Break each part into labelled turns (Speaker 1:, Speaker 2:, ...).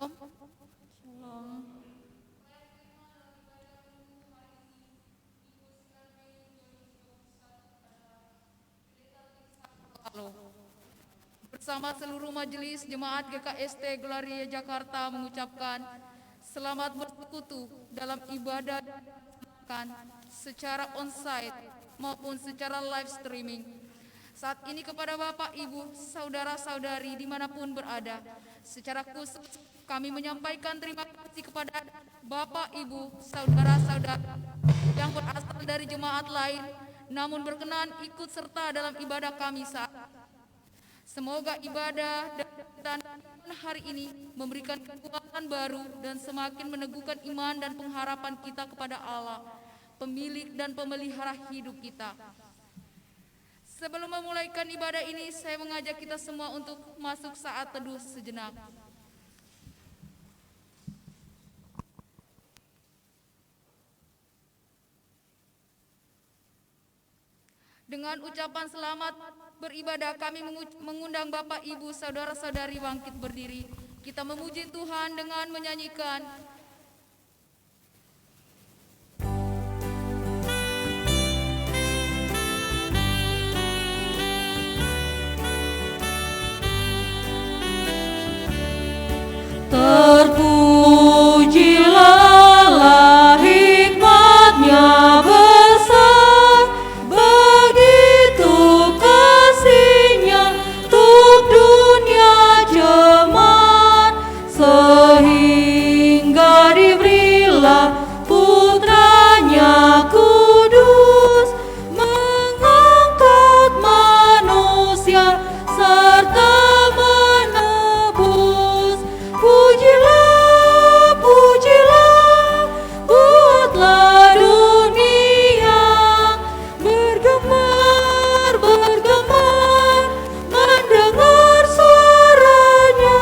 Speaker 1: Shalom. Halo. Bersama seluruh majelis jemaat GKST Gloria Jakarta mengucapkan selamat bersekutu dalam ibadah secara onsite maupun secara live streaming. Saat ini kepada Bapak, Ibu, Saudara-saudari dimanapun berada, secara khusus kami menyampaikan terima kasih kepada Bapak, Ibu, Saudara-saudara yang berasal dari jemaat lain namun berkenan ikut serta dalam ibadah kami saat. Semoga ibadah dan hari ini memberikan kekuatan baru dan semakin meneguhkan iman dan pengharapan kita kepada Allah, pemilik dan pemelihara hidup kita. Sebelum memulaikan ibadah ini, saya mengajak kita semua untuk masuk saat teduh sejenak. Dengan ucapan selamat beribadah, kami mengundang Bapak, Ibu, Saudara-saudari bangkit berdiri. Kita memuji Tuhan dengan menyanyikan
Speaker 2: Terpujilah hikmat-Nya besar, begitu kasih-Nya untuk dunia jemaat, sehingga diberilah Putranya kudus, mengangkat manusia serta menebus. Pujilah, pujilah, buatlah dunia bergemar, bergemar, mendengar suaranya.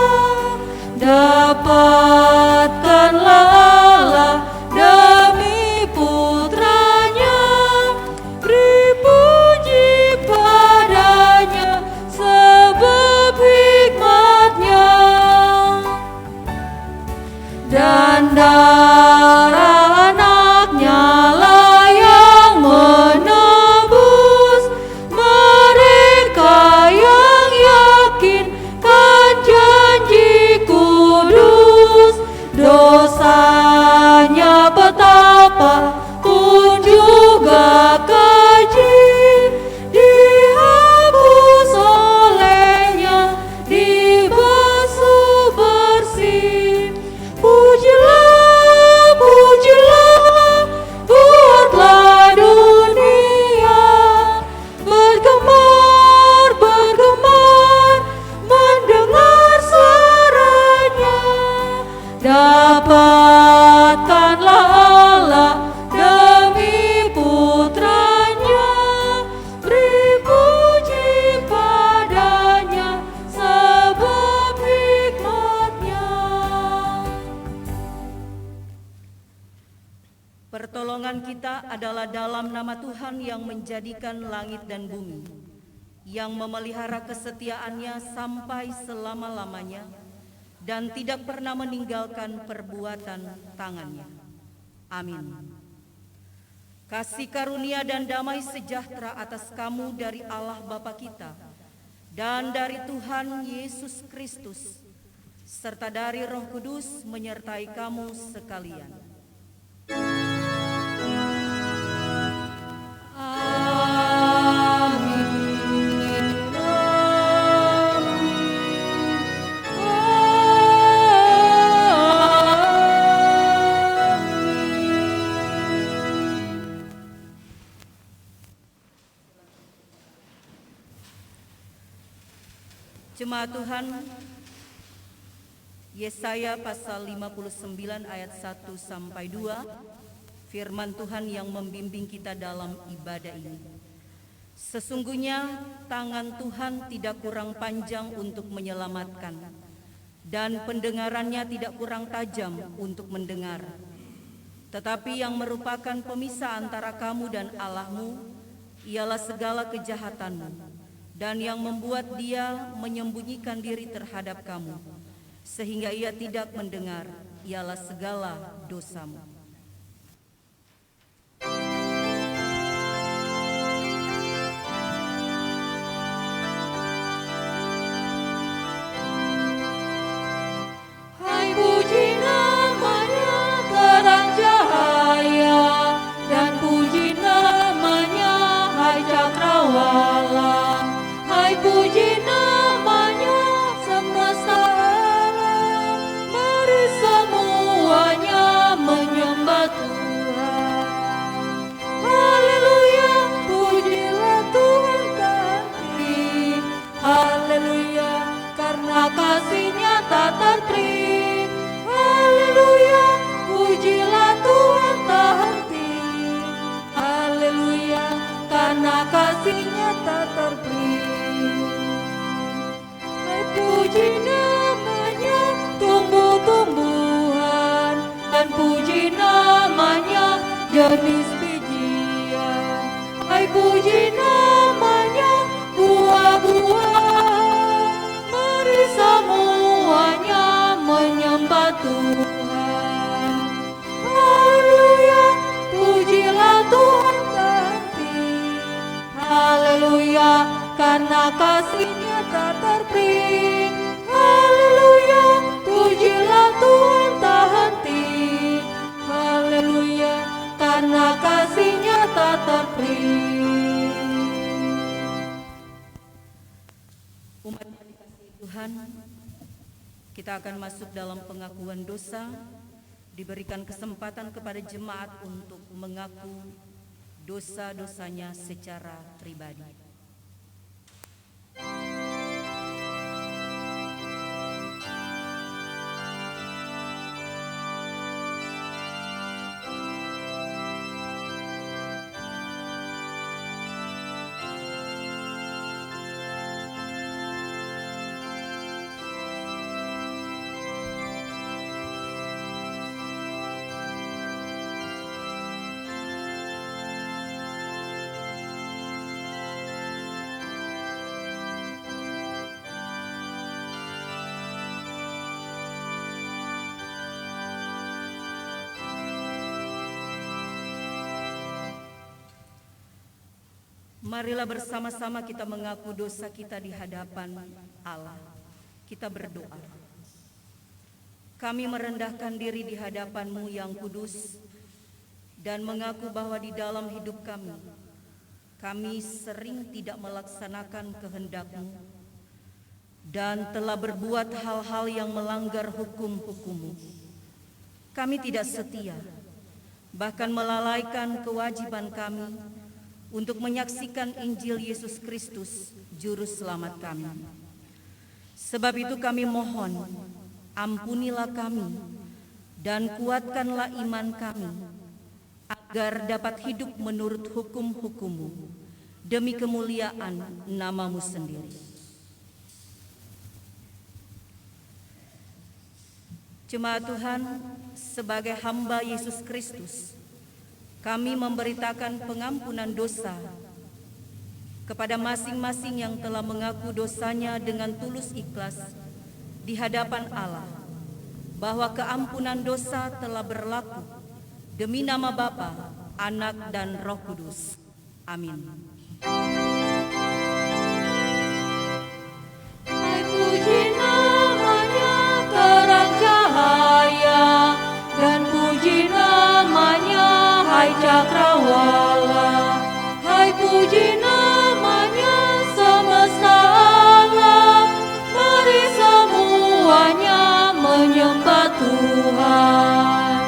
Speaker 2: Dapatkanlah Allah demi Putranya, beri puji padanya sebab hikmat-Nya. Dan darah anak-Nya lah yang menebus mereka yang yakinkan janji kudus. Dosanya betapa pun juga keji, dihapus olehnya, dibasuh bersih. Pujilah, pujilah, buatlah dunia bergemar, bergemar, mendengar suaranya. Dapatkanlah Allah demi Putranya, beri puji padanya sebab hikmat-Nya.
Speaker 3: Pertolongan kita adalah dalam nama Tuhan yang menjadikan langit dan bumi, yang memelihara kesetiaan-Nya sampai selama-lamanya dan tidak pernah meninggalkan perbuatan tangan-Nya. Amin. Kasih karunia dan damai sejahtera atas kamu dari Allah Bapa kita dan dari Tuhan Yesus Kristus, serta dari Roh Kudus menyertai kamu sekalian. Jemaat Tuhan, Yesaya pasal 59 ayat 1 sampai 2, firman Tuhan yang membimbing kita dalam ibadah ini. Sesungguhnya tangan Tuhan tidak kurang panjang untuk menyelamatkan, dan pendengarannya tidak kurang tajam untuk mendengar. Tetapi yang merupakan pemisah antara kamu dan Allahmu ialah segala kejahatanmu, dan yang membuat Dia menyembunyikan diri terhadap kamu sehingga ia tidak mendengar, ialah segala dosamu.
Speaker 2: Hai puji namanya terang cahaya, dan puji namanya hai cakrawala. Hai puji namanya semesta alam, mari semuanya menyembah Tuhan. Haleluya, pujilah Tuhan kami. Haleluya, karena kasih-Nya tak terperi. Haleluya, pujilah Tuhan tak henti. Haleluya, karena kasih-Nya tak terperi. Hai puji namanya tumbuh-tumbuhan, dan puji namanya jenis bijian. Hai puji namanya buah-buahan, mari semuanya menyembah Tuhan. Haleluya, pujilah Tuhan kami. Haleluya, karena kasih-Nya tak terperi. Haleluya, pujilah Tuhan tak henti. Haleluya, karena kasih-Nya tak terperi.
Speaker 3: Umat yang dikasihi Tuhan, kita akan masuk dalam pengakuan dosa. Diberikan kesempatan kepada jemaat untuk mengaku dosa-dosanya secara pribadi. Marilah bersama-sama kita mengaku dosa kita di hadapan Allah. Kita berdoa. Kami merendahkan diri di hadapan-Mu yang kudus dan mengaku bahwa di dalam hidup kami sering tidak melaksanakan kehendak-Mu dan telah berbuat hal-hal yang melanggar hukum-hukum-Mu. Kami tidak setia, bahkan melalaikan kewajiban kami untuk menyaksikan Injil Yesus Kristus, Juru Selamat kami. Sebab itu kami mohon, ampunilah kami dan kuatkanlah iman kami, agar dapat hidup menurut hukum-hukum-Mu, demi kemuliaan nama-Mu sendiri. Jemaat Tuhan, sebagai hamba Yesus Kristus, kami memberitakan pengampunan dosa kepada masing-masing yang telah mengaku dosanya dengan tulus ikhlas di hadapan Allah, bahwa keampunan dosa telah berlaku demi nama Bapa, Anak, dan Roh Kudus. Amin.
Speaker 2: Hai puji namanya terang cahaya, dan puji namanya hai cakrawala. Hai puji namanya semesta alam, mari semuanya menyembah Tuhan.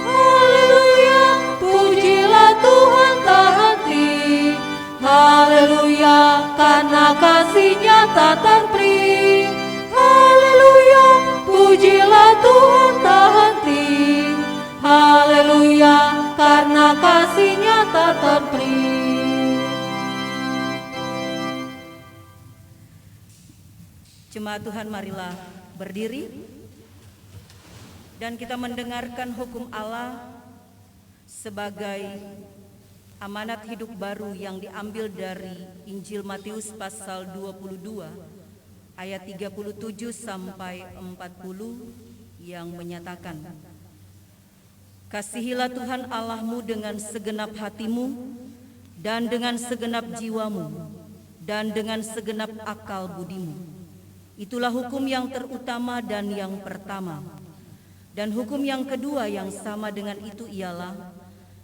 Speaker 2: Haleluya, pujilah Tuhan tak henti. Haleluya, karena kasih-Nya tak terperi. Haleluya, pujilah Tuhan tak henti. Haleluya, karena kasih-Nya tak terperi.
Speaker 3: Jemaat Tuhan, marilah berdiri dan kita mendengarkan hukum Allah sebagai amanat hidup baru yang diambil dari Injil Matius pasal 22 ayat 37 sampai 40 yang menyatakan, kasihilah Tuhan Allahmu dengan segenap hatimu dan dengan segenap jiwamu dan dengan segenap akal budimu. Itulah hukum yang terutama dan yang pertama. Dan hukum yang kedua yang sama dengan itu ialah,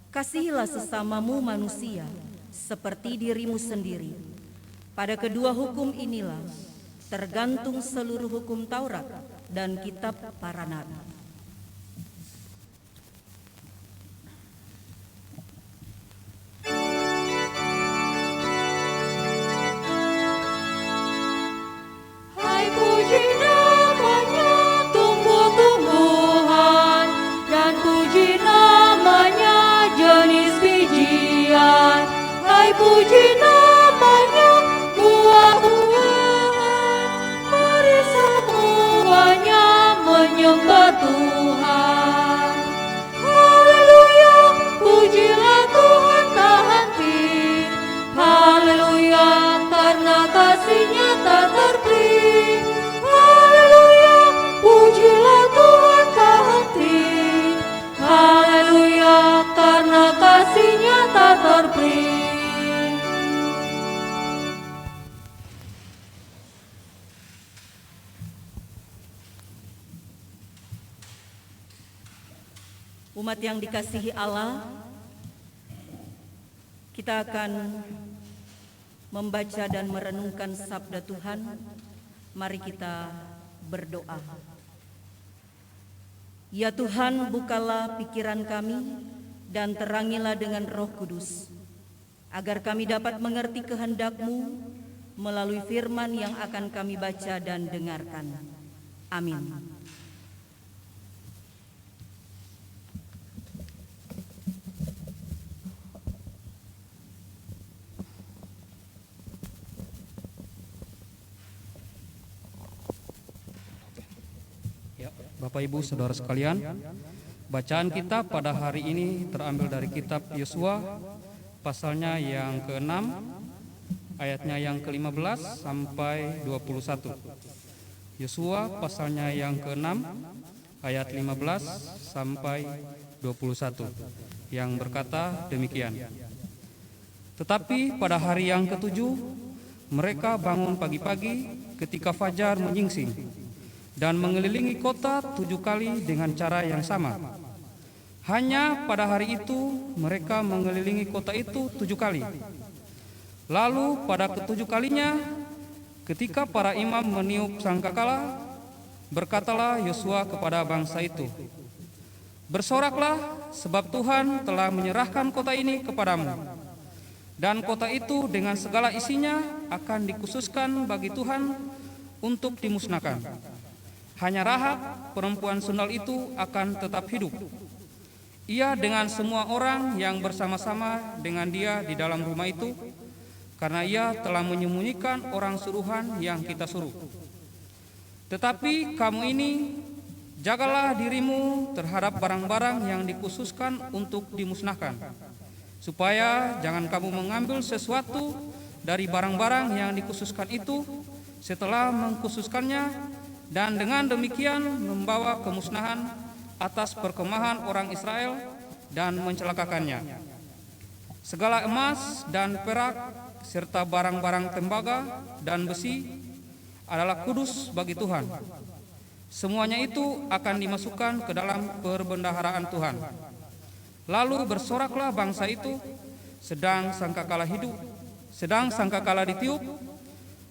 Speaker 3: kasihilah sesamamu manusia seperti dirimu sendiri. Pada kedua hukum inilah tergantung seluruh hukum Taurat dan kitab para nabi.
Speaker 2: Hai puji namanya tumbuh-tumbuhan, dan puji namanya jenis bijian. Hai puji namanya buah-buahan, mari semuanya menyembah Tuhan. Haleluya, pujilah Tuhan tak henti. Haleluya, karena kasih-Nya tak terperi. Haleluya, pujilah Tuhan tak henti. Haleluya, karena kasih-Nya tak terperi.
Speaker 3: Umat yang dikasihi Allah, kita akan membaca dan merenungkan sabda Tuhan. Mari kita berdoa. Ya Tuhan, bukalah pikiran kami dan terangilah dengan Roh Kudus, agar kami dapat mengerti kehendak-Mu melalui firman yang akan kami baca dan dengarkan. Amin.
Speaker 4: Bapak Ibu Saudara sekalian, bacaan kita pada hari ini terambil dari kitab Yosua, pasalnya yang ke-6, ayatnya yang ke-15 sampai 21. Yosua pasalnya yang ke-6, ayat 15 sampai 21, yang berkata demikian. Tetapi pada hari yang ke-7, mereka bangun pagi-pagi ketika fajar menyingsing, dan mengelilingi kota 7 kali dengan cara yang sama. Hanya pada hari itu mereka mengelilingi kota itu 7 kali. Lalu pada ke-7 kalinya, ketika para imam meniup sangkakala, berkatalah Yosua kepada bangsa itu, bersoraklah, sebab Tuhan telah menyerahkan kota ini kepadamu. Dan kota itu dengan segala isinya akan dikhususkan bagi Tuhan untuk dimusnahkan. Hanya Rahab, perempuan sundal itu akan tetap hidup. Ia dengan semua orang yang bersama-sama dengan dia di dalam rumah itu, karena ia telah menyembunyikan orang suruhan yang kita suruh. Tetapi kamu ini, jagalah dirimu terhadap barang-barang yang dikhususkan untuk dimusnahkan, supaya jangan kamu mengambil sesuatu dari barang-barang yang dikhususkan itu setelah mengkhususkannya, dan dengan demikian membawa kemusnahan atas perkemahan orang Israel dan mencelakakannya. Segala emas dan perak serta barang-barang tembaga dan besi adalah kudus bagi Tuhan. Semuanya itu akan dimasukkan ke dalam perbendaharaan Tuhan. Lalu bersoraklah bangsa itu, sedang sangkakala ditiup.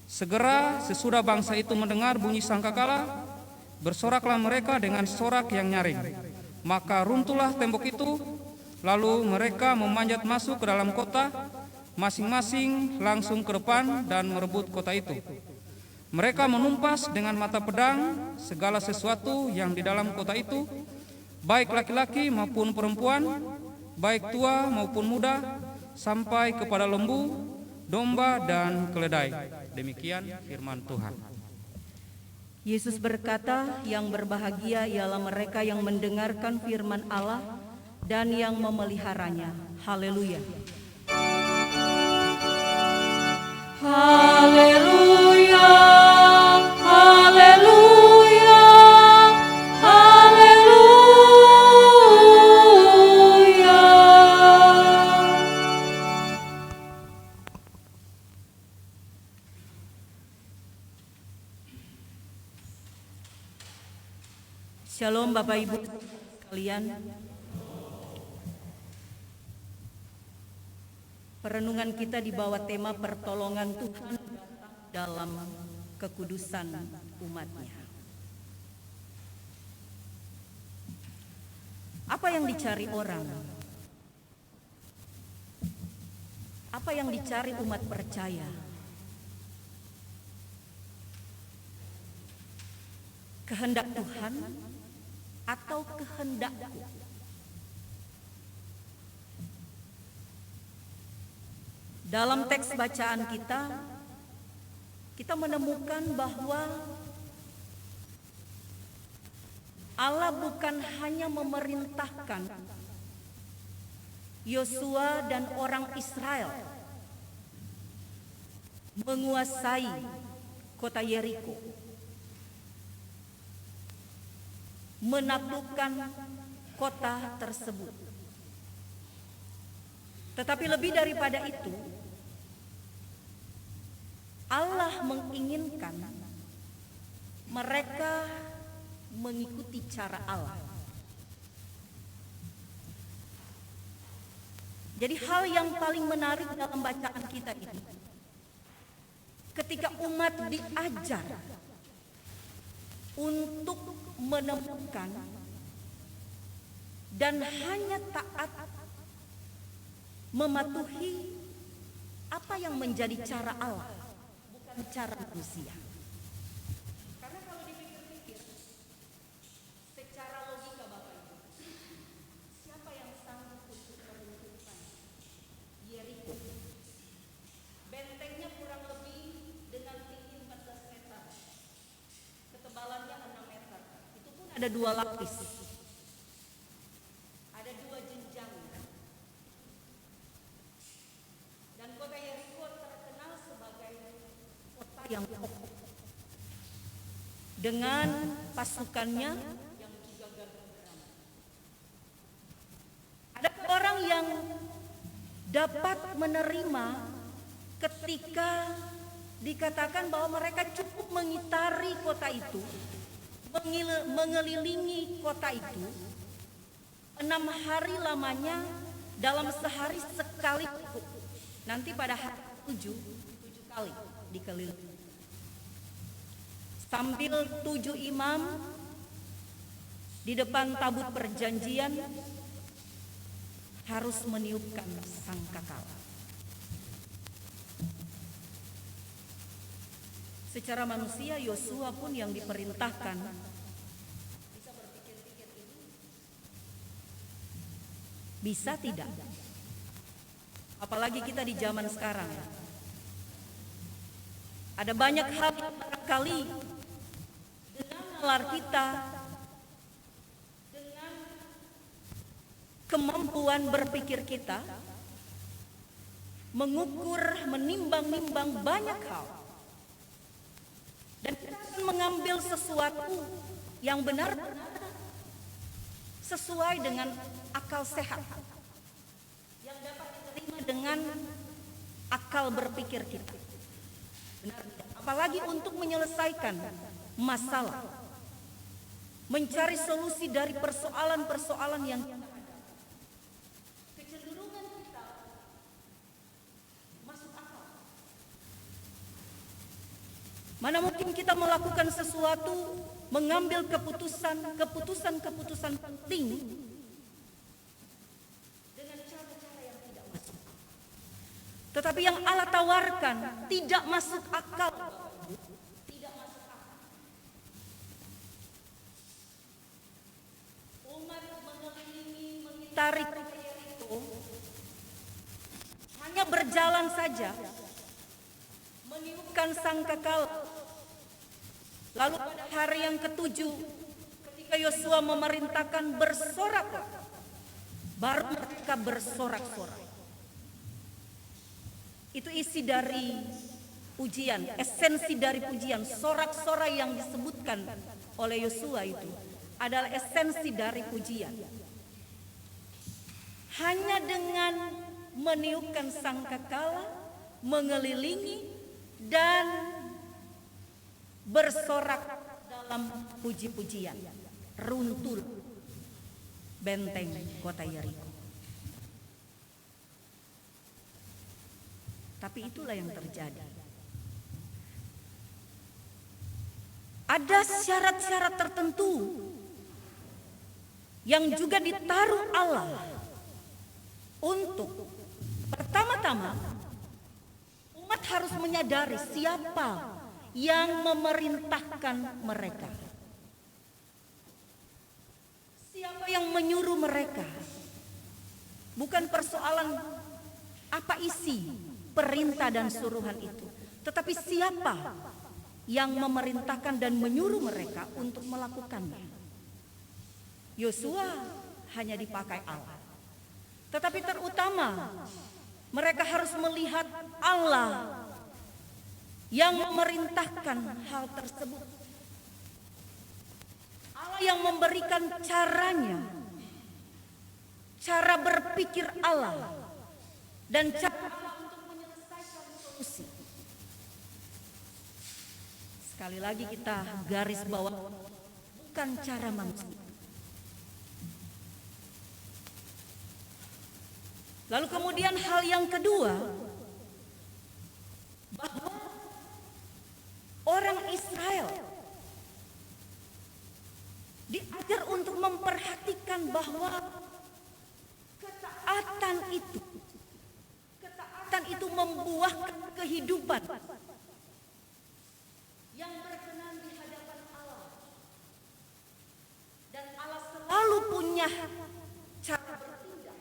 Speaker 4: Segera sesudah bangsa itu mendengar bunyi sangkakala, bersoraklah mereka dengan sorak yang nyaring. Maka runtuhlah tembok itu, lalu mereka memanjat masuk ke dalam kota, masing-masing langsung ke depan dan merebut kota itu. Mereka menumpas dengan mata pedang segala sesuatu yang di dalam kota itu, baik laki-laki maupun perempuan, baik tua maupun muda, sampai kepada lembu, domba, dan keledai. Demikian firman Tuhan.
Speaker 3: Yesus berkata, yang berbahagia ialah mereka yang mendengarkan firman Allah dan yang memeliharanya. Haleluya.
Speaker 2: Haleluya,
Speaker 3: Shalom Bapak Ibu sekalian. Perenungan kita dibawa tema pertolongan Tuhan dalam kekudusan umat-Nya. Apa yang dicari orang? Apa yang dicari umat percaya? Kehendak Tuhan atau kehendakku? Dalam teks bacaan kita menemukan bahwa Allah bukan hanya memerintahkan Yosua dan orang Israel menguasai kota Yeriko, menaklukkan kota tersebut. Tetapi lebih daripada itu, Allah menginginkan mereka mengikuti cara Allah. Jadi hal yang paling menarik dalam bacaan kita ini, ketika umat diajar untuk menemukan dan hanya taat mematuhi apa yang menjadi cara Allah, bukan cara manusia. Karena kalau dipikir-pikir secara logika Bapak Ibu, siapa yang sanggup untuk meruntuhkan Yeriko? Bentengnya kurang lebih dengan tinggi 14 meter, ketebalannya 6 meter. Itu pun ada 2 lapis. Ada 2 jenjang. Dan kota Yeriko terkenal sebagai kota yang kokoh, dengan pasukannya yang juga gagah berani. Ada orang yang dapat menerima ketika dikatakan bahwa mereka cukup mengitari kota itu, mengelilingi kota itu 6 hari lamanya, dalam sehari sekali cukup. Nanti pada hari 7 kali dikelilingi. Sambil 7 imam di depan tabut perjanjian harus meniupkan sangkakala. Secara manusia Yosua pun yang diperintahkan bisa berpikir-pikir ini bisa tidak? Apalagi kita di zaman sekarang. Ada banyak hal yang barangkali dengan nalar kita, dengan kemampuan berpikir kita, mengukur, menimbang-nimbang banyak hal. Dan kita akan mengambil sesuatu yang benar-benar sesuai dengan akal sehat, yang dapat diterima dengan akal berpikir kita. Benar tidak? Apalagi untuk menyelesaikan masalah, mencari solusi dari persoalan-persoalan yang kecenderungan kita masuk akal. Mana mungkin kita melakukan sesuatu, mengambil keputusan penting dengan cara-cara yang tidak masuk. Tetapi yang Allah tawarkan tidak masuk akal. Tidak masuk akal. Umat mengelilingi, mengitari Yeriko, hanya berjalan saja, meniupkan sangkakala. Lalu pada hari yang ke-7, ketika Yosua memerintahkan bersoraklah, baru mereka bersorak-sorak. Itu isi dari pujian, esensi dari pujian. Sorak-sorai yang disebutkan oleh Yosua itu adalah esensi dari pujian. Hanya dengan meniupkan sangkakala, mengelilingi, dan bersorak dalam puji-pujian. runtuh benteng kota Yeriko. Tapi itulah yang terjadi. Ada syarat-syarat tertentu yang juga ditaruh Allah untuk pertama-tama umat harus menyadari siapa yang memerintahkan mereka. Siapa yang menyuruh mereka? Bukan persoalan apa isi perintah dan suruhan itu, tetapi siapa yang memerintahkan dan menyuruh mereka untuk melakukannya. Yosua hanya dipakai Allah, tetapi terutama mereka harus melihat Allah yang memerintahkan hal tersebut. Allah yang memberikan caranya, cara berpikir Allah, dan cara untuk menyelesaikan solusi. Sekali lagi kita garis bawah, bukan cara manusia. Lalu kemudian hal yang kedua, bahwa orang Israel diajar untuk memperhatikan bahwa ketaatan itu membuahkan kehidupan yang berkenan di hadapan Allah. Dan Allah selalu punya cara bertindak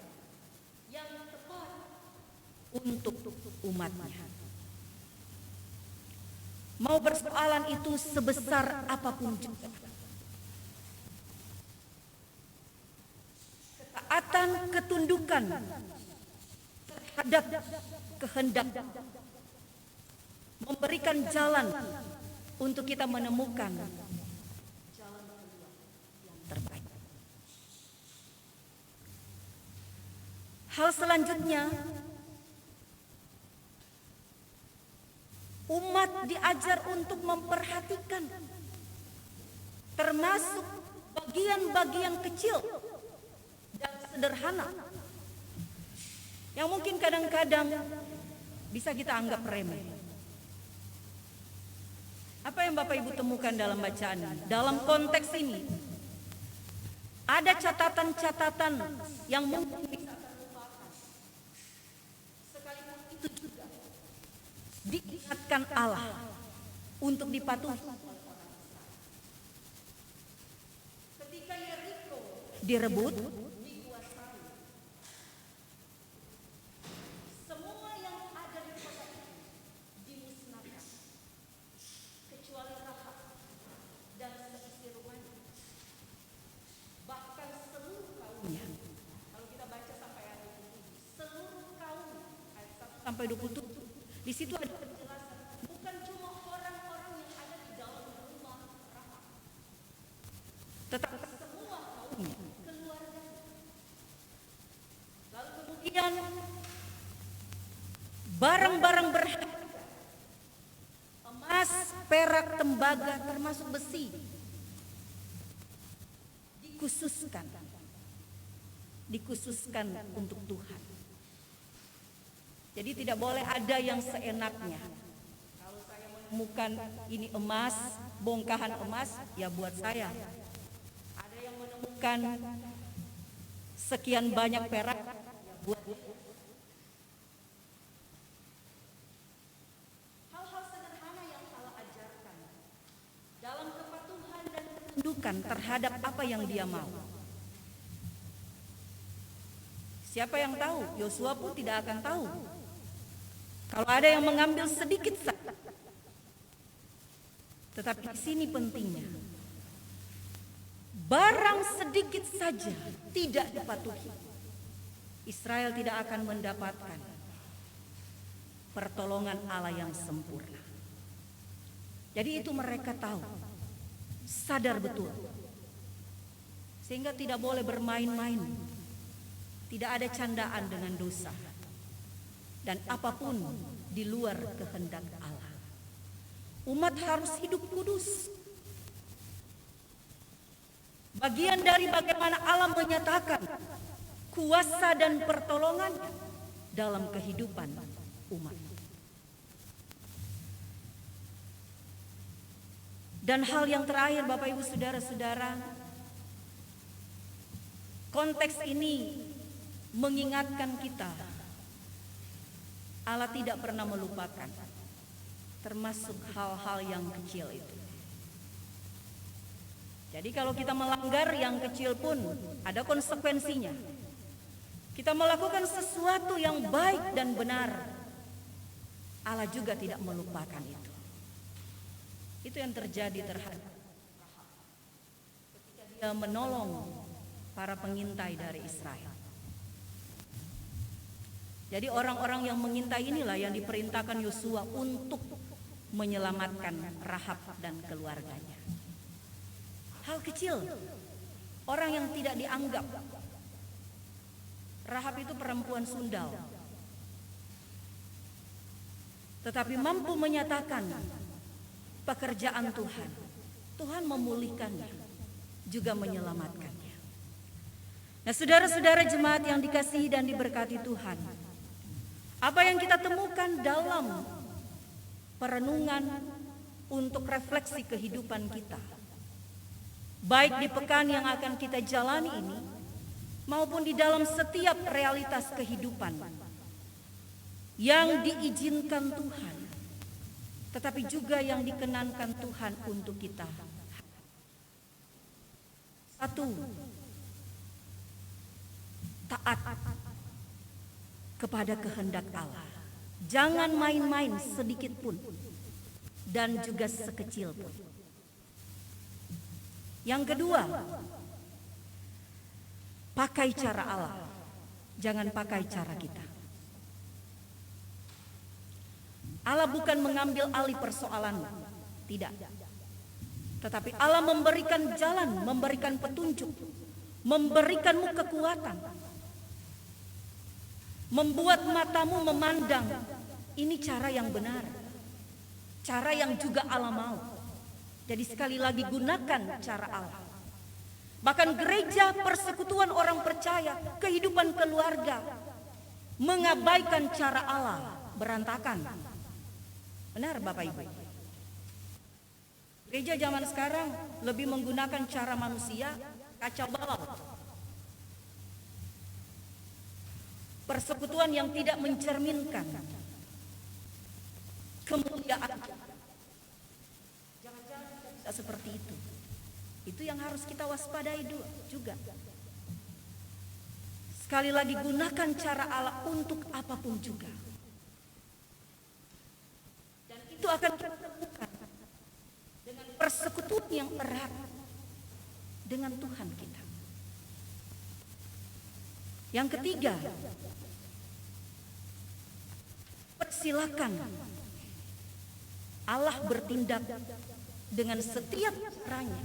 Speaker 3: yang tepat untuk umatnya. Mau persoalan itu sebesar apapun juga. Ketaatan, ketundukan terhadap kehendak memberikan jalan untuk kita menemukan jalan yang terbaik. Hal selanjutnya, umat diajar untuk memperhatikan termasuk bagian-bagian kecil dan sederhana yang mungkin kadang-kadang bisa kita anggap remeh. Apa yang Bapak Ibu temukan dalam bacaan ini? Dalam konteks ini ada catatan-catatan yang mungkin bisa terlupakan. Sekalipun itu juga diingatkan Allah untuk dipatuhi. Ketika Yeriko direbut, dikuasai, semua yang ada di kota itu dimusnahkan, kecuali Rahab dan seisi rumahnya, bahkan seluruh kaumnya. Kalau kita baca sampai ayat 27, seluruh kaum ayat 1 sampai 27. Di situ ada penjelasan, bukan cuma orang-orang yang ada di dalam rumah Rahab, tetapi semua kaumnya, keluarganya. Lalu kemudian barang-barang berharga, emas, perak, tembaga, termasuk besi, dikhususkan untuk Tuhan. Jadi tidak boleh ada yang seenaknya. Kalau saya menemukan ini emas, bongkahan emas, ya buat saya. Ada yang menemukan sekian banyak perak, ya buat dia. Hal-hal sederhana yang Allah ajarkan dalam kepatuhan dan ketundukan terhadap apa yang dia mau. Siapa yang tahu? Yosua pun tidak akan tahu. Kalau ada yang mengambil sedikit saja. Tetapi di sini pentingnya, barang sedikit saja tidak dipatuhi, Israel tidak akan mendapatkan pertolongan Allah yang sempurna. Jadi itu mereka tahu, sadar betul. Sehingga tidak boleh bermain-main. Tidak ada candaan dengan dosa. Dan apapun di luar kehendak Allah. Umat harus hidup kudus. Bagian dari bagaimana Allah menyatakan kuasa dan pertolongan dalam kehidupan umat. Dan hal yang terakhir Bapak Ibu Saudara-saudara, konteks ini mengingatkan kita Allah tidak pernah melupakan, termasuk hal-hal yang kecil itu. Jadi kalau kita melanggar yang kecil pun ada konsekuensinya. Kita melakukan sesuatu yang baik dan benar, Allah juga tidak melupakan itu. Itu yang terjadi terhadap ketika dia menolong para pengintai dari Israel. Jadi orang-orang yang mengintai inilah yang diperintahkan Yosua untuk menyelamatkan Rahab dan keluarganya. Hal kecil, orang yang tidak dianggap. Rahab itu perempuan sundal, tetapi mampu menyatakan pekerjaan Tuhan. Tuhan memulihkannya, juga menyelamatkannya. Nah, saudara-saudara jemaat yang dikasihi dan diberkati Tuhan, apa yang kita temukan dalam perenungan untuk refleksi kehidupan kita, baik di pekan yang akan kita jalani ini, maupun di dalam setiap realitas kehidupan yang diizinkan Tuhan, tetapi juga yang dikenankan Tuhan untuk kita. Satu, taat kepada kehendak Allah. Jangan main-main sedikit pun dan juga sekecil pun. Yang kedua, pakai cara Allah, jangan pakai cara kita. Allah bukan mengambil alih persoalanmu, tidak. Tetapi Allah memberikan jalan, memberikan petunjuk, memberikanmu kekuatan, membuat matamu memandang ini cara yang benar, cara yang juga Allah mau. Jadi sekali lagi gunakan cara Allah. Bahkan gereja, persekutuan orang percaya, kehidupan keluarga mengabaikan cara Allah, berantakan. Benar Bapak Ibu? Gereja zaman sekarang lebih menggunakan cara manusia, kacau balau. Persekutuan yang tidak mencerminkan kemuliaan. Jangan-jangan bisa seperti itu. Itu yang harus kita waspadai juga. Sekali lagi gunakan cara Allah untuk apapun juga. Dan itu akan kita temukan dengan persekutuan yang erat dengan Tuhan kita. Yang ketiga, persilakan Allah bertindak dengan setiap caranya,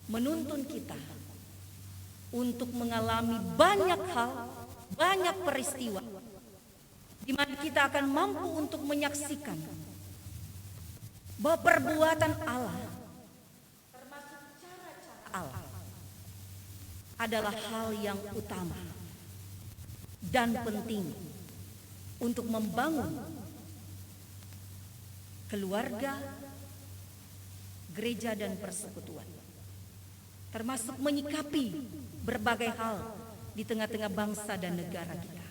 Speaker 3: menuntun kita untuk mengalami banyak hal, banyak peristiwa, di mana kita akan mampu untuk menyaksikan bahwa perbuatan Allah, termasuk cara-cara Allah, adalah hal yang utama dan penting untuk membangun keluarga, gereja dan persekutuan, termasuk menyikapi berbagai hal di tengah-tengah bangsa dan negara kita,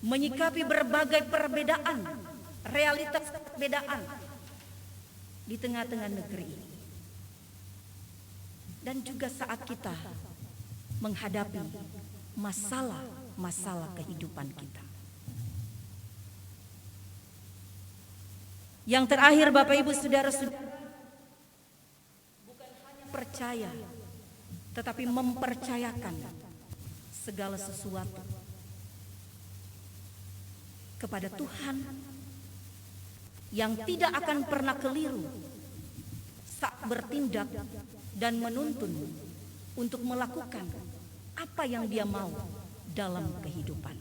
Speaker 3: menyikapi berbagai perbedaan, realitas perbedaan di tengah-tengah negeri ini, dan juga saat kita menghadapi masalah-masalah kehidupan kita. Yang terakhir Bapak Ibu Saudara-saudara, bukan hanya percaya, tetapi mempercayakan segala sesuatu kepada Tuhan yang tidak akan pernah keliru saat bertindak dan menuntun untuk melakukan apa yang Dia mau dalam kehidupan.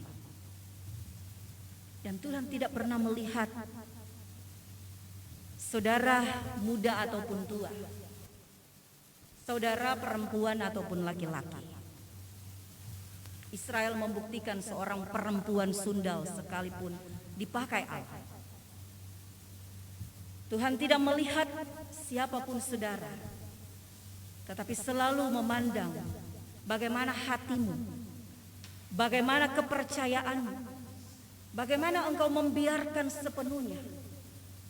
Speaker 3: Dan Tuhan tidak pernah melihat saudara muda ataupun tua, Saudara perempuan ataupun laki-laki, Israel membuktikan seorang perempuan sundal sekalipun dipakai Allah. Tuhan tidak melihat siapapun saudara, tetapi selalu memandang bagaimana hatimu, bagaimana kepercayaanmu, bagaimana engkau membiarkan sepenuhnya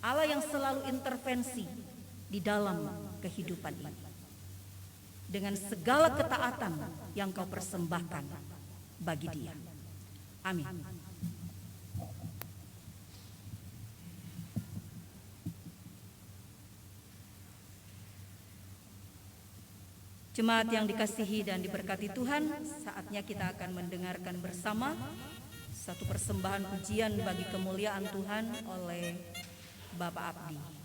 Speaker 3: Allah yang selalu intervensi di dalam kehidupan ini. Dengan segala ketaatan yang kau persembahkan bagi Dia. Amin. Jemaat yang dikasihi dan diberkati Tuhan, saatnya kita akan mendengarkan bersama satu persembahan pujian bagi kemuliaan Tuhan oleh Bapak Abdi.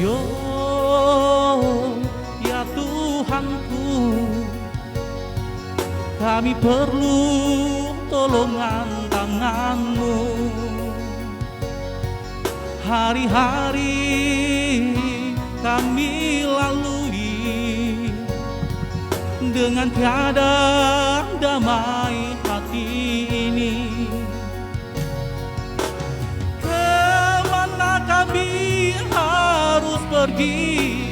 Speaker 5: Yo, ya Tuhanku, kami perlu tolongan tangan-Mu. Hari-hari kami lalui dengan tiada damai hati ini. Kemana kami harus pergi,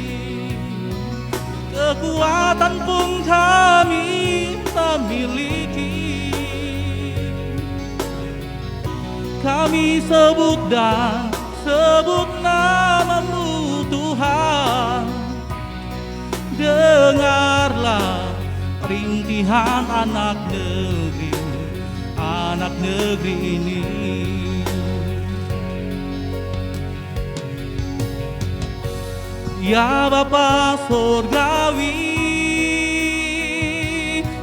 Speaker 5: kekuatan pun kami tak miliki. Kami sebut dan sebut nama-Mu Tuhan, dengarlah rintihan anak negeri ini. Ya Bapa Surgawi,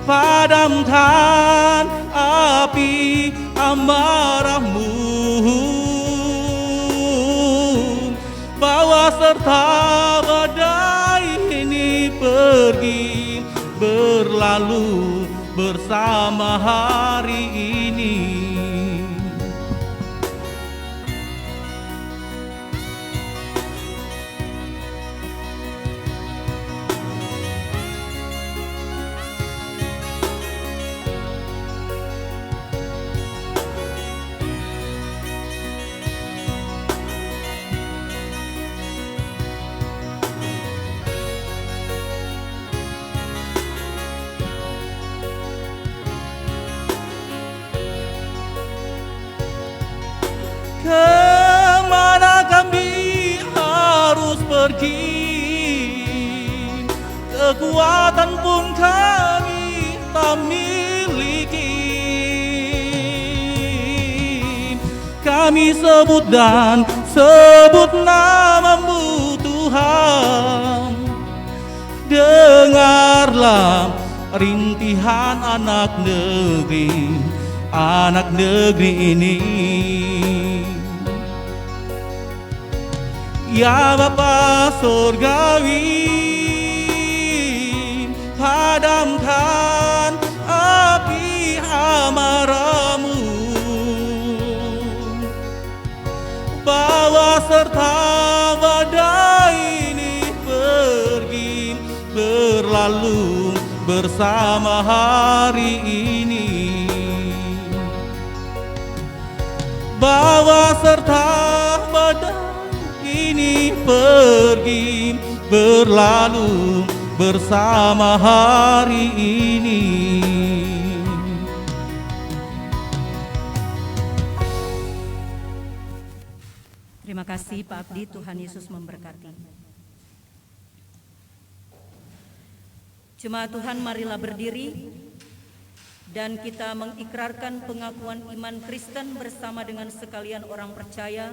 Speaker 5: padamkan api amarah-Mu, bawa serta badai ini pergi berlalu bersama hari ini. Kemana kami harus pergi, kekuatan pun kami tak miliki. Kami sebut dan sebut nama-Mu Tuhan, dengarlah rintihan anak negeri ini. Ya Bapa Surgawi, padamkan api amarah-Mu, bawa serta badai ini pergi berlalu bersama hari ini. Bawa serta badai ini pergi berlalu bersama hari ini.
Speaker 3: Terima kasih Pak Abdi, Tuhan Yesus memberkati. Jemaat Tuhan, marilah berdiri dan kita mengikrarkan pengakuan iman Kristen bersama dengan sekalian orang percaya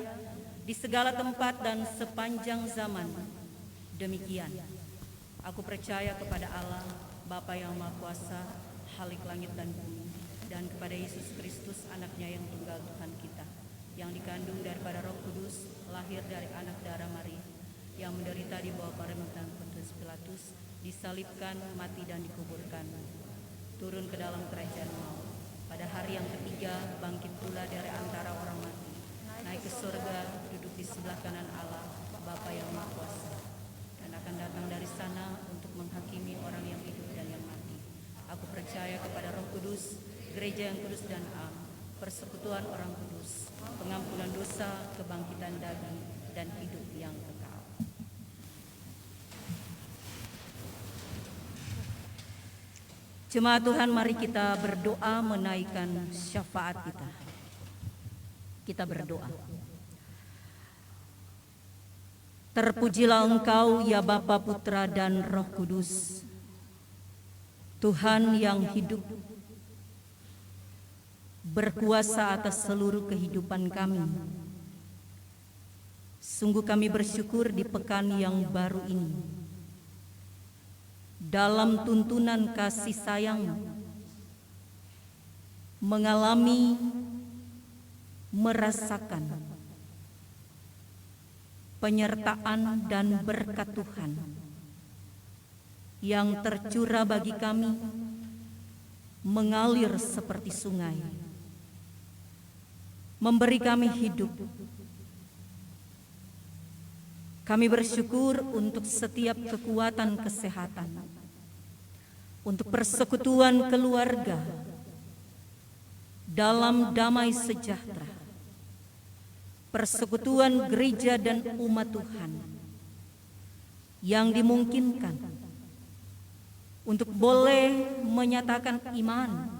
Speaker 3: di segala tempat dan sepanjang zaman. Demikian, aku percaya kepada Allah, Bapa yang Maha Kuasa, Khalik langit dan bumi, dan kepada Yesus Kristus, anaknya yang tunggal Tuhan kita, yang dikandung daripada Roh Kudus, lahir dari anak darah Maria, yang menderita di bawah pemerintahan Pontius Pilatus, disalibkan, mati dan dikuburkan, turun ke dalam kerajaan maut. Pada hari yang ketiga bangkit pula dari antara orang mati, naik ke surga, duduk di sebelah kanan Allah, Bapa yang Maha Kuasa, dan akan datang dari sana untuk menghakimi orang yang hidup dan yang mati. Aku percaya kepada Roh Kudus, gereja yang kudus dan am, persekutuan orang kudus, pengampunan dosa, kebangkitan daging, dan hidup yang kekal. Jemaat Tuhan, mari kita berdoa menaikkan syafaat kita. Kita berdoa. Terpujilah Engkau ya Bapa, Putra, dan Roh Kudus, Tuhan yang hidup, berkuasa atas seluruh kehidupan kami. Sungguh kami bersyukur di pekan yang baru ini, dalam tuntunan kasih sayang, mengalami, merasakan penyertaan dan berkat Tuhan yang tercurah bagi kami, mengalir seperti sungai, memberi kami hidup. Kami bersyukur untuk setiap kekuatan kesehatan, untuk persekutuan keluarga dalam damai sejahtera, persekutuan gereja dan umat Tuhan yang dimungkinkan untuk boleh menyatakan iman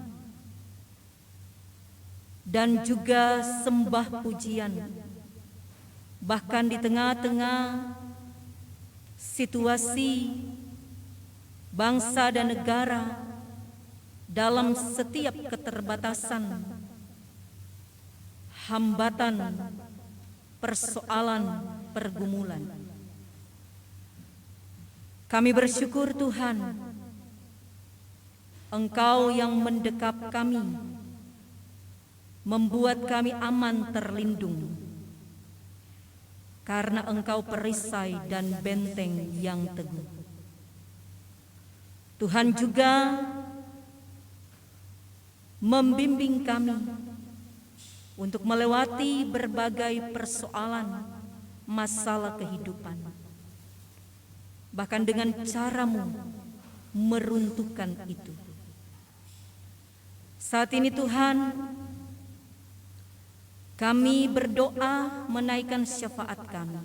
Speaker 3: dan juga sembah pujian, bahkan di tengah-tengah situasi bangsa dan negara dalam setiap keterbatasan, hambatan, persoalan, pergumulan. Kami bersyukur Tuhan, Engkau yang mendekap kami, membuat kami aman terlindung, karena Engkau perisai dan benteng yang teguh. Tuhan juga membimbing kami untuk melewati berbagai persoalan, masalah kehidupan, bahkan dengan cara-Mu meruntuhkan itu. Saat ini Tuhan, kami berdoa menaikkan syafaat kami,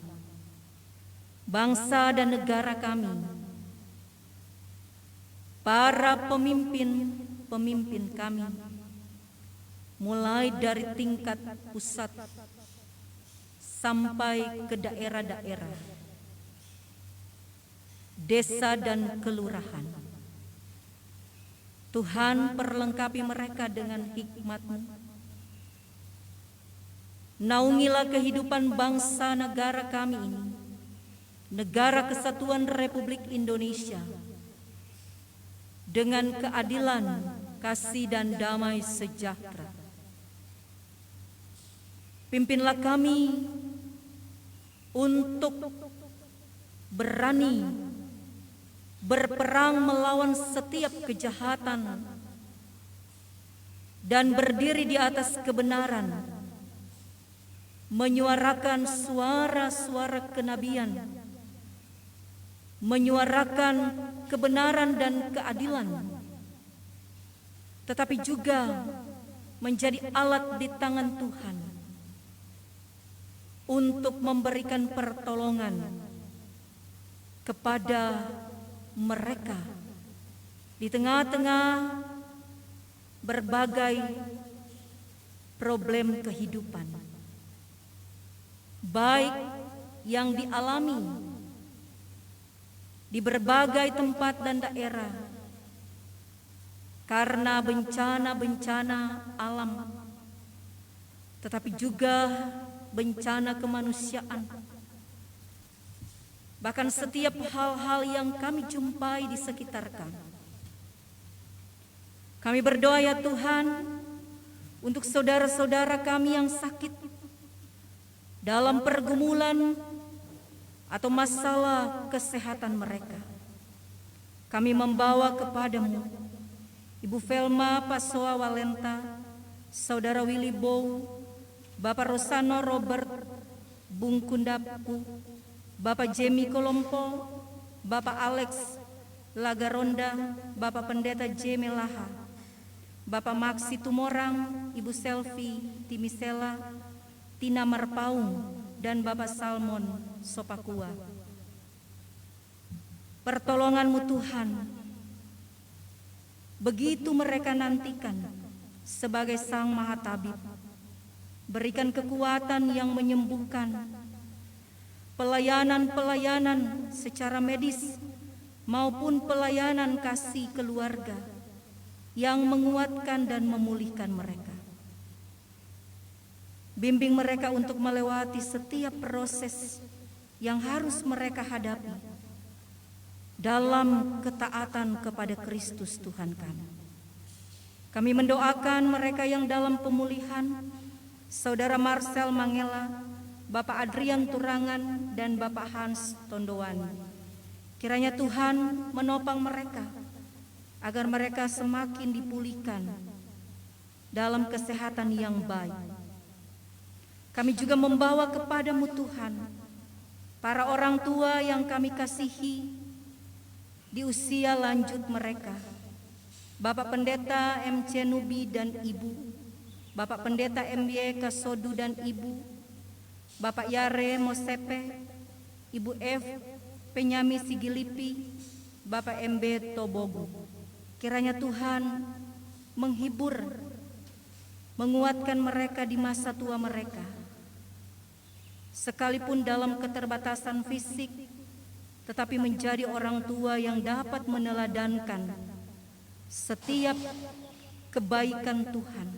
Speaker 3: bangsa dan negara kami, para pemimpin kami, mulai dari tingkat pusat sampai ke daerah-daerah, desa dan kelurahan. Tuhan, perlengkapi mereka dengan hikmat-Mu. Naungilah kehidupan bangsa negara kami ini, Negara Kesatuan Republik Indonesia, dengan keadilan, kasih dan damai sejahtera. Pimpinlah kami untuk berani berperang melawan setiap kejahatan dan berdiri di atas kebenaran, menyuarakan suara-suara kenabian, menyuarakan kebenaran dan keadilan, tetapi juga menjadi alat di tangan Tuhan untuk memberikan pertolongan kepada mereka di tengah-tengah berbagai problem kehidupan, baik yang dialami di berbagai tempat dan daerah karena bencana-bencana alam, tetapi juga bencana kemanusiaan. Bahkan setiap hal-hal yang kami jumpai di sekitar kami. Kami berdoa ya Tuhan untuk saudara-saudara kami yang sakit dalam pergumulan atau masalah kesehatan mereka. Kami membawa kepadamu Ibu Velma Pasoa Walenta, Saudara Willy Bow, Bapak Rosano Robert Bung Kundapu, Bapak Jemi Kolompo, Bapak Alex Lagaronda, Bapak Pendeta J. Melaha, Bapak Maksi Tumorang, Ibu Selvi Timisela, Tina Marpaung, dan Bapak Salmon Sopakua. Pertolongan-Mu Tuhan, begitu mereka nantikan sebagai Sang Maha Tabib. Berikan kekuatan yang menyembuhkan, pelayanan-pelayanan secara medis maupun pelayanan kasih keluarga yang menguatkan dan memulihkan mereka. Bimbing mereka untuk melewati setiap proses yang harus mereka hadapi dalam ketaatan kepada Kristus Tuhan kami. Kami mendoakan mereka yang dalam pemulihan, Saudara Marcel Mangela, Bapak Adrian Turangan, dan Bapak Hans Tondowani. Kiranya Tuhan menopang mereka agar mereka semakin dipulihkan dalam kesehatan yang baik. Kami juga membawa kepadamu Tuhan para orang tua yang kami kasihi di usia lanjut mereka, Bapak Pendeta MC Nubi dan Ibu, Bapak Pendeta MY Kasodu dan Ibu, Bapak Yare Mosepe, Ibu F Penyami Sigilipi, Bapak MB Tobogo. Kiranya Tuhan menghibur, menguatkan mereka di masa tua mereka, sekalipun dalam keterbatasan fisik, tetapi menjadi orang tua yang dapat meneladankan setiap kebaikan Tuhan.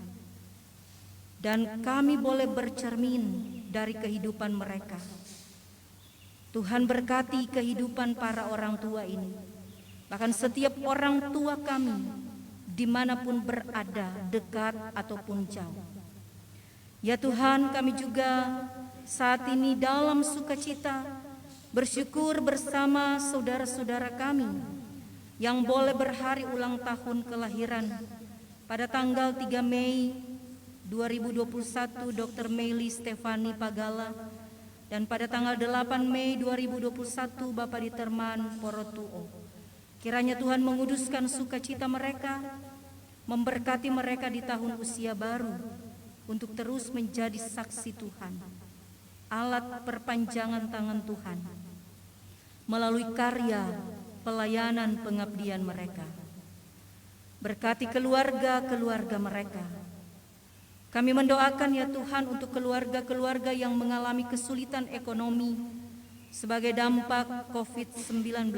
Speaker 3: Dan kami boleh bercermin dari kehidupan mereka. Tuhan berkati kehidupan para orang tua ini. Bahkan setiap orang tua kami dimanapun berada, dekat ataupun jauh. Ya Tuhan, kami juga saat ini dalam sukacita bersyukur bersama saudara-saudara kami yang boleh berhari ulang tahun kelahiran pada tanggal 3 Mei 2021 Dr. Meili Stefani Pagala, dan pada tanggal 8 Mei 2021 Bapak Diterman Porotuo. Kiranya Tuhan menguduskan sukacita mereka, memberkati mereka di tahun usia baru untuk terus menjadi saksi Tuhan, alat perpanjangan tangan Tuhan melalui karya pelayanan pengabdian mereka. Berkati keluarga-keluarga mereka. Kami mendoakan ya Tuhan untuk keluarga-keluarga yang mengalami kesulitan ekonomi sebagai dampak COVID-19.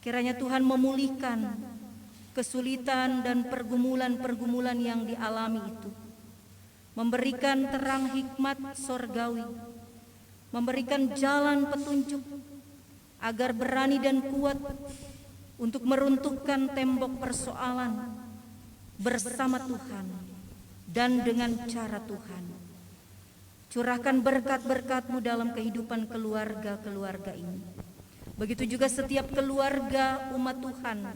Speaker 3: Kiranya Tuhan memulihkan kesulitan dan pergumulan-pergumulan yang dialami itu, memberikan terang hikmat sorgawi, memberikan jalan petunjuk agar berani dan kuat untuk meruntuhkan tembok persoalan bersama Tuhan dan dengan cara Tuhan. Curahkan berkat-berkat-Mu dalam kehidupan keluarga-keluarga ini. Begitu juga setiap keluarga umat Tuhan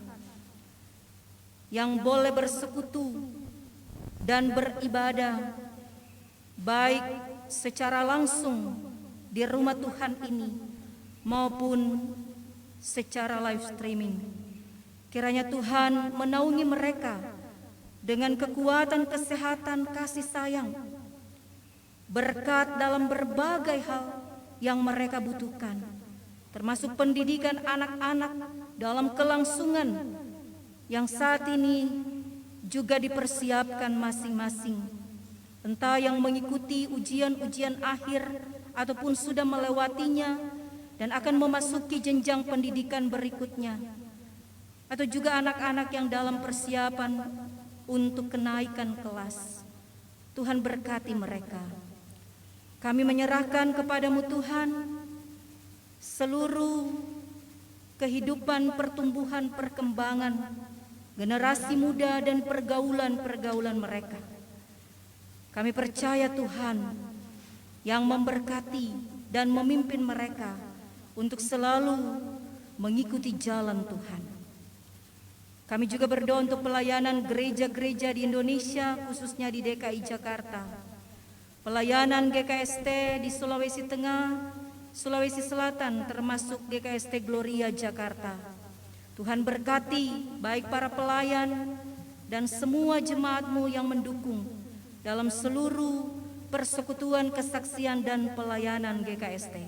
Speaker 3: yang boleh bersekutu dan beribadah baik secara langsung di rumah Tuhan ini maupun secara live streaming. Kiranya Tuhan menaungi mereka dengan kekuatan, kesehatan, kasih sayang, berkat dalam berbagai hal yang mereka butuhkan, termasuk pendidikan anak-anak dalam kelangsungan yang saat ini juga dipersiapkan masing-masing, entah yang mengikuti ujian-ujian akhir ataupun sudah melewatinya dan akan memasuki jenjang pendidikan berikutnya, atau juga anak-anak yang dalam persiapan untuk kenaikan kelas. Tuhan berkati mereka. Kami menyerahkan kepadamu Tuhan seluruh kehidupan, pertumbuhan, perkembangan generasi muda dan pergaulan-pergaulan mereka. Kami percaya Tuhan yang memberkati dan memimpin mereka untuk selalu mengikuti jalan Tuhan. Kami juga berdoa untuk pelayanan gereja-gereja di Indonesia, khususnya di DKI Jakarta. Pelayanan GKST di Sulawesi Tengah, Sulawesi Selatan, termasuk GKST Gloria Jakarta. Tuhan berkati baik para pelayan dan semua jemaat-Mu yang mendukung dalam seluruh persekutuan kesaksian dan pelayanan GKST.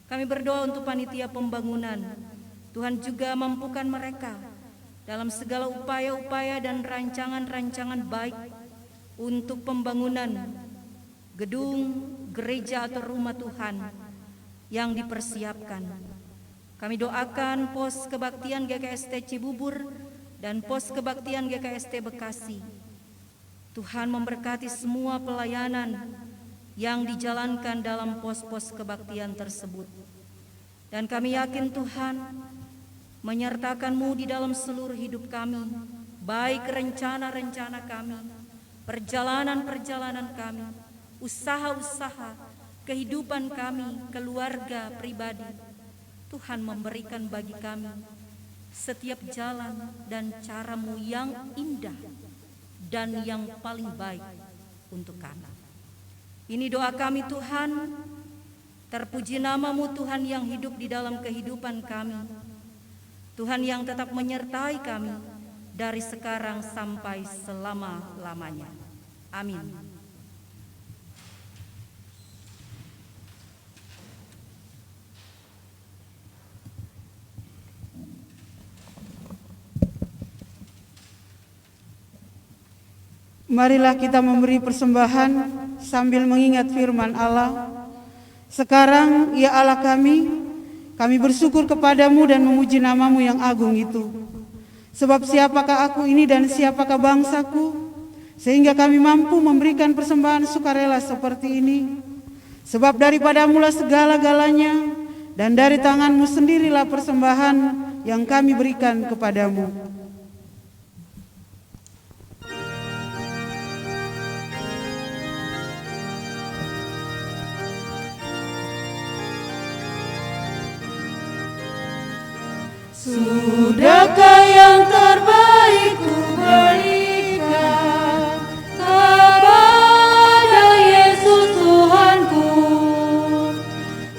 Speaker 3: Kami berdoa untuk panitia pembangunan. Tuhan juga mampukan mereka dalam segala upaya-upaya dan rancangan-rancangan baik untuk pembangunan gedung, gereja atau rumah Tuhan yang dipersiapkan. Kami doakan pos kebaktian GKST Cibubur dan pos kebaktian GKST Bekasi. Tuhan memberkati semua pelayanan yang dijalankan dalam pos-pos kebaktian tersebut. Dan kami yakin Tuhan menyertakan-Mu di dalam seluruh hidup kami, baik rencana-rencana kami, perjalanan-perjalanan kami, usaha-usaha, kehidupan kami, keluarga, pribadi. Tuhan memberikan bagi kami setiap jalan dan cara-Mu yang indah dan yang paling baik untuk kami. Ini doa kami Tuhan, terpuji nama-Mu Tuhan yang hidup di dalam kehidupan kami. Tuhan yang tetap menyertai kami dari sekarang sampai selama-lamanya. Amin.
Speaker 6: Marilah kita memberi persembahan sambil mengingat firman Allah. Sekarang, ya Allah kami bersyukur kepadamu dan memuji namamu yang agung itu. Sebab siapakah aku ini dan siapakah bangsaku, sehingga kami mampu memberikan persembahan sukarela seperti ini. Sebab daripadamulah segala-galanya, dan dari tanganmu sendirilah persembahan yang kami berikan kepadamu.
Speaker 2: Sudahkah yang terbaik ku berikan kepada Yesus Tuhanku?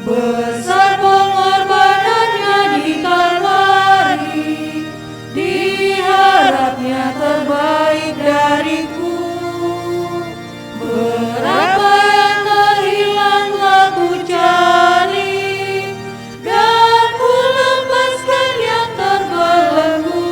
Speaker 2: Besar pengorbanannya di Kalvari, diharapnya terbaik dariku. Berapa yang terhilang telah ku cari, dan ku lepaskan yang terbelenggu.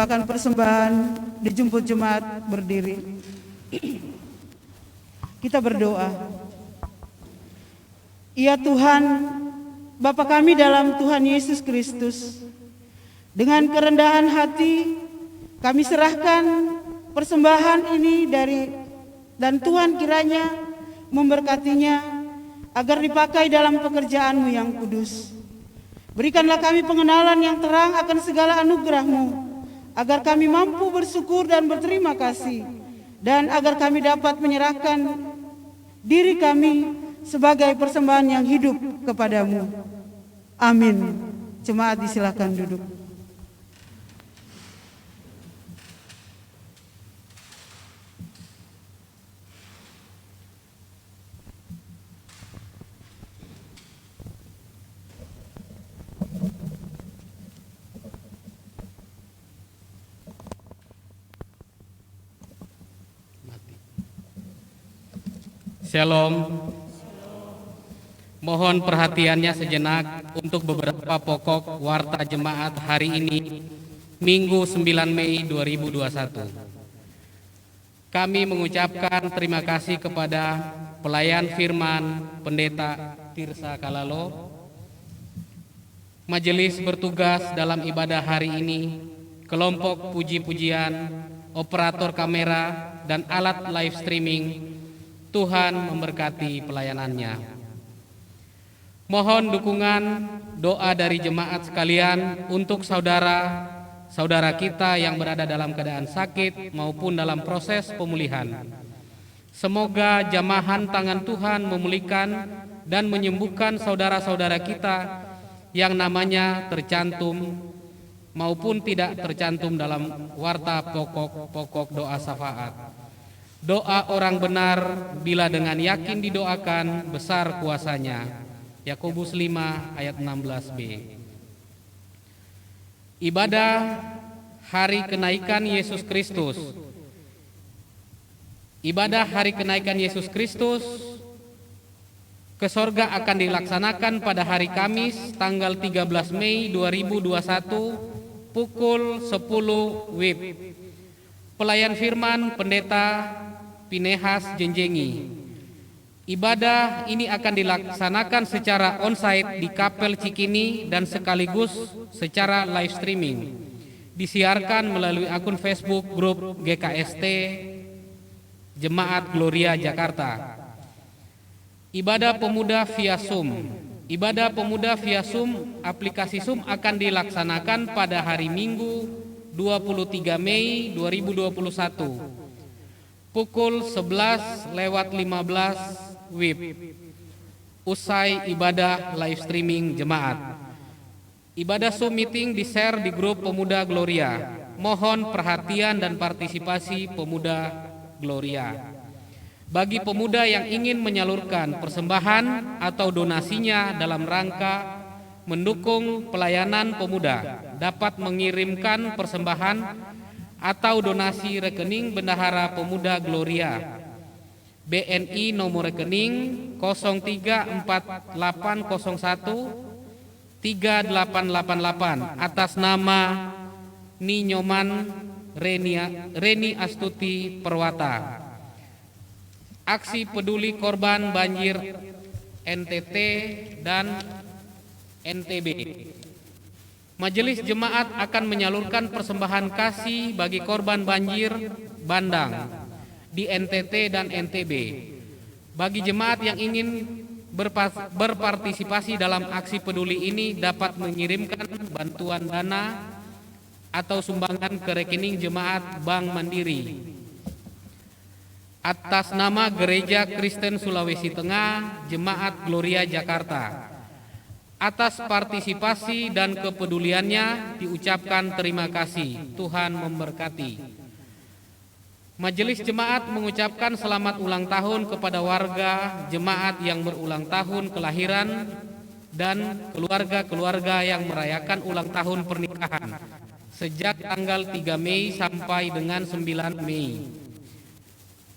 Speaker 6: mempersembahkan persembahan dijemput jemaat berdiri. Kita berdoa. Ya Tuhan, Bapa kami dalam Tuhan Yesus Kristus, dengan kerendahan hati kami serahkan persembahan ini dan Tuhan kiranya memberkatinya agar dipakai dalam pekerjaan-Mu yang kudus. Berikanlah kami pengenalan yang terang akan segala anugerah-Mu, agar kami mampu bersyukur dan berterima kasih, dan agar kami dapat menyerahkan diri kami sebagai persembahan yang hidup kepadamu. Amin. Jemaat disilakan duduk.
Speaker 7: Shalom. Mohon perhatiannya sejenak untuk beberapa pokok warta jemaat hari ini, Minggu 9 Mei 2021. Kami mengucapkan terima kasih kepada pelayan firman Pendeta Tirsa Kalalo, majelis bertugas dalam ibadah hari ini, kelompok puji-pujian, operator kamera, dan alat live streaming. Tuhan memberkati pelayanannya. Mohon dukungan doa dari jemaat sekalian untuk saudara-saudara kita yang berada dalam keadaan sakit maupun dalam proses pemulihan. Semoga jamahan tangan Tuhan memulihkan dan menyembuhkan saudara-saudara kita yang namanya tercantum maupun tidak tercantum dalam warta pokok-pokok doa syafaat. Doa orang benar bila dengan yakin didoakan besar kuasanya. Yakobus 5 ayat 16b. Ibadah hari kenaikan Yesus Kristus. Ibadah hari kenaikan Yesus Kristus ke sorga akan dilaksanakan pada hari Kamis tanggal 13 Mei 2021 pukul 10 WIB. Pelayan firman Pendeta Pinehas Jenjengi. Ibadah ini akan dilaksanakan secara onsite di Kapel Cikini dan sekaligus secara live streaming. Disiarkan melalui akun Facebook grup GKST Jemaat Gloria Jakarta. Ibadah pemuda via Zoom. Ibadah pemuda via Zoom, aplikasi Zoom akan dilaksanakan pada hari Minggu 23 Mei 2021. Pukul 11:15 WIB. Usai ibadah live streaming jemaat. Ibadah Zoom meeting di-share di grup Pemuda Gloria. Mohon perhatian dan partisipasi Pemuda Gloria. Bagi pemuda yang ingin menyalurkan persembahan atau donasinya dalam rangka mendukung pelayanan pemuda, dapat mengirimkan persembahan atau donasi rekening Bendahara Pemuda Gloria, BNI nomor rekening 0348013888 atas nama Ninyoman Reni Astuti Perwata. Aksi peduli korban banjir NTT dan NTB. Majelis jemaat akan menyalurkan persembahan kasih bagi korban banjir bandang di NTT dan NTB. Bagi jemaat yang ingin berpartisipasi dalam aksi peduli ini dapat mengirimkan bantuan dana atau sumbangan ke rekening jemaat Bank Mandiri atas nama Gereja Kristen Sulawesi Tengah, Jemaat Gloria Jakarta. Atas partisipasi dan kepeduliannya diucapkan terima kasih. Tuhan memberkati. Majelis jemaat mengucapkan selamat ulang tahun kepada warga jemaat yang berulang tahun kelahiran dan keluarga-keluarga yang merayakan ulang tahun pernikahan sejak tanggal 3 Mei sampai dengan 9 Mei.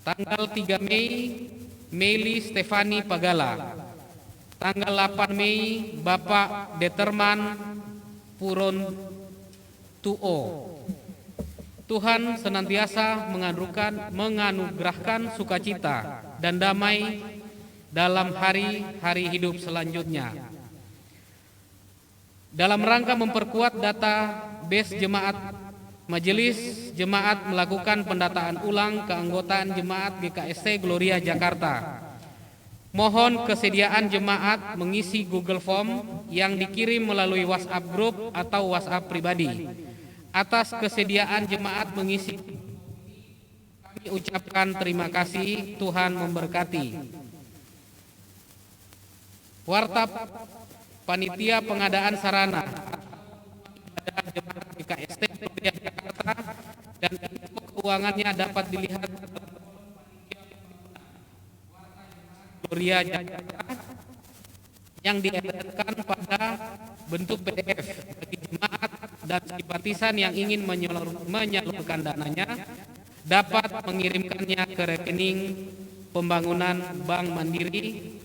Speaker 7: Tanggal 3 Mei, Meli Stefani Pagala. Tanggal 8 Mei, Bapak Determan Puron Tuo. Tuhan senantiasa menganugerahkan sukacita dan damai dalam hari-hari hidup selanjutnya. Dalam rangka memperkuat data base jemaat, Majelis Jemaat melakukan pendataan ulang keanggotaan Jemaat GKST Gloria Jakarta. Mohon kesediaan jemaat mengisi Google Form yang dikirim melalui WhatsApp Group atau WhatsApp pribadi. Atas kesediaan jemaat mengisi, kami ucapkan terima kasih. Tuhan memberkati. Warta Panitia Pengadaan Sarana Jemaat GKST Gloria Jakarta dan info keuangannya dapat dilihat Gloria Jakarta yang diedarkan pada bentuk PDF bagi jemaat dan simpatisan yang ingin menyalurkan dananya dapat mengirimkannya ke rekening pembangunan Bank Mandiri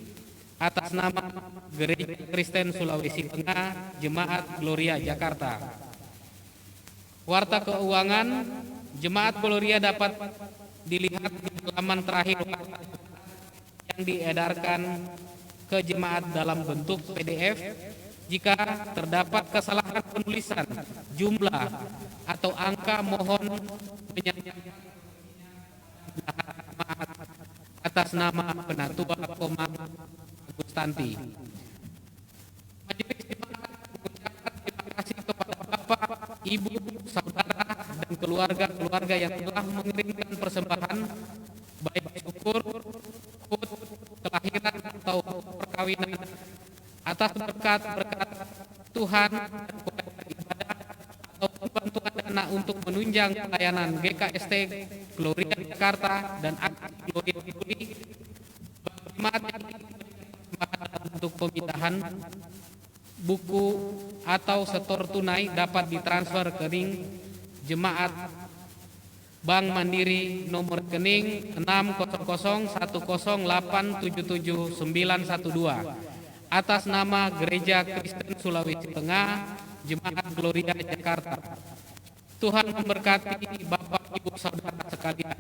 Speaker 7: atas nama Gereja Kristen Sulawesi Tengah Jemaat Gloria Jakarta. Warta keuangan Jemaat Gloria dapat dilihat di halaman terakhir yang diedarkan ke jemaat dalam bentuk PDF. Jika terdapat kesalahan penulisan, jumlah, atau angka, mohon menyampaikan atas nama Penatua Koma Agustanti. Majelis Jemaat mengucapkan terima kasih kepada Bapak, Ibu, Saudara, dan keluarga-keluarga yang telah mengirimkan persembahan baik syukur, hut, kelahiran, atau perkawinan atas berkat-berkat Tuhan dan kuasa ibadah atau bantuan dana untuk menunjang pelayanan GKST Gloria Jakarta dan Aksi Gloria Peduli. Jemaat untuk pemindahan buku atau setor tunai dapat ditransfer ke rekening Jemaat Bank Mandiri nomor rekening 6001008779912 atas nama Gereja Kristen Sulawesi Tengah Jemaat Gloria Jakarta. Tuhan memberkati Bapak Ibu Saudara sekalian.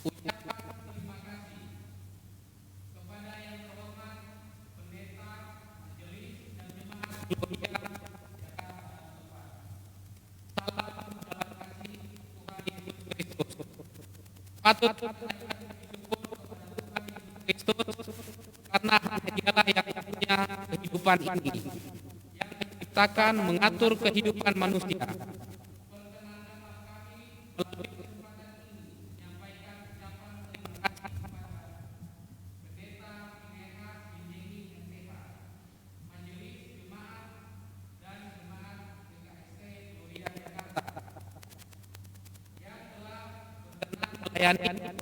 Speaker 7: Ucapan terima kasih kepada yang terhormat Pendeta Majelis dan Jemaat Gloria Jakarta. Salam dalam kasih Tuhan Yesus Kristus. Patut Kristus karena hanya Dialah yang punya kehidupan ini, yang menciptakan mengatur kehidupan manusia. Melayani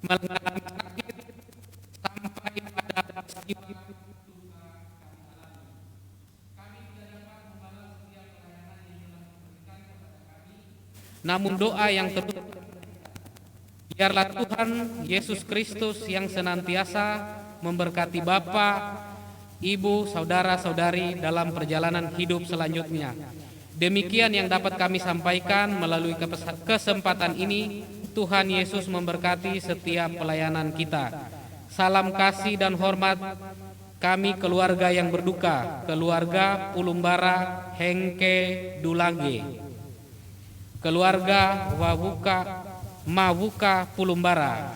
Speaker 7: mengalami sakit sampai pada peristiwa namun doa yang terus biarlah Tuhan Yesus Kristus yang senantiasa memberkati Bapa, Ibu, saudara-saudari dalam perjalanan hidup selanjutnya. Demikian yang dapat kami sampaikan melalui kesempatan ini. Tuhan Yesus memberkati setiap pelayanan kita. Salam kasih dan hormat kami keluarga yang berduka, keluarga Pulumbara Hengke Dulange, keluarga Mawuka Pulumbara.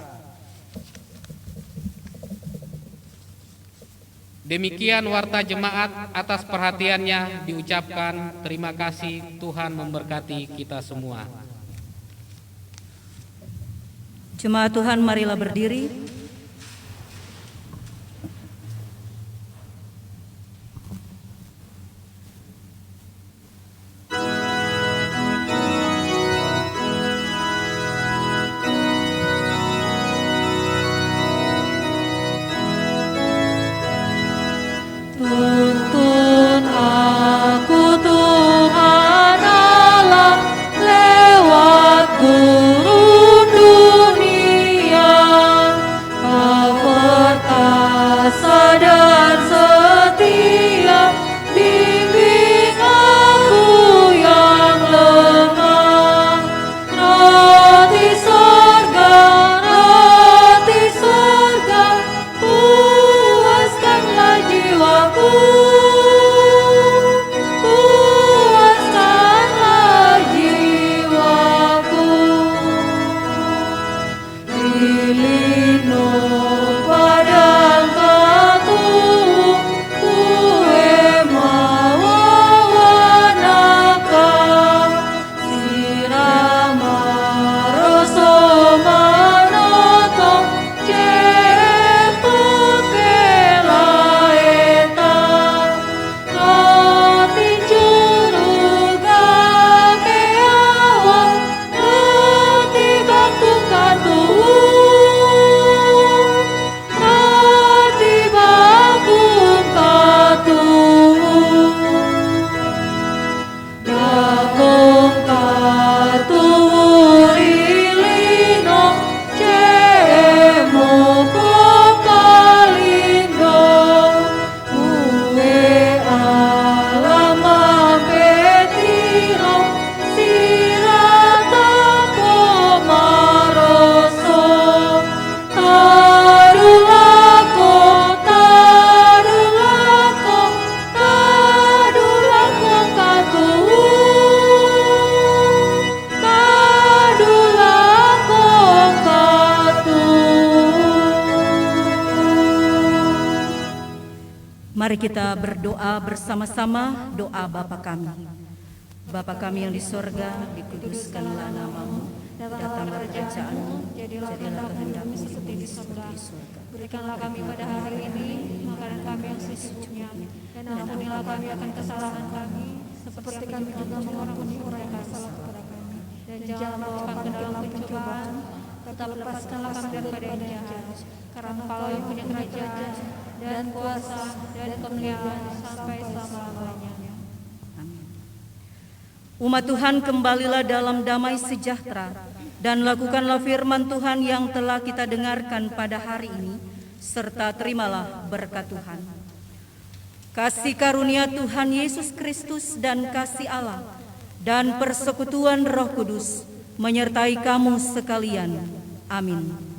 Speaker 7: Demikian warta jemaat, atas perhatiannya diucapkan terima kasih. Tuhan memberkati kita semua.
Speaker 3: Jemaat Tuhan, marilah berdiri.
Speaker 2: Tuntun aku Tuhan.
Speaker 3: Mari kita berdoa bersama-sama doa Bapa kami. Bapa kami yang di sorga, dikuduskanlah namamu, datanglah kerajaanmu, jadilah kehendakmu seperti di sorga. Berikanlah kami pada hari ini makanan kami yang secukupnya, dan ampunilah kami akan kesalahan kami, seperti kami juga mengampuni orang yang bersalah kepada kami. Dan jangan bawa kami ke dalam pencobaan, tetapi lepaskanlah kami daripada yang jahat. Karena Engkau yang punya kerajaan dan kuasa dan kemuliaan sampai selama-lamanya. Amin. Umat Tuhan, kembalilah dalam damai sejahtera dan lakukanlah firman Tuhan yang telah kita dengarkan pada hari ini, serta terimalah berkat Tuhan. Kasih karunia Tuhan Yesus Kristus dan kasih Allah dan persekutuan Roh Kudus menyertai kamu sekalian. Amin.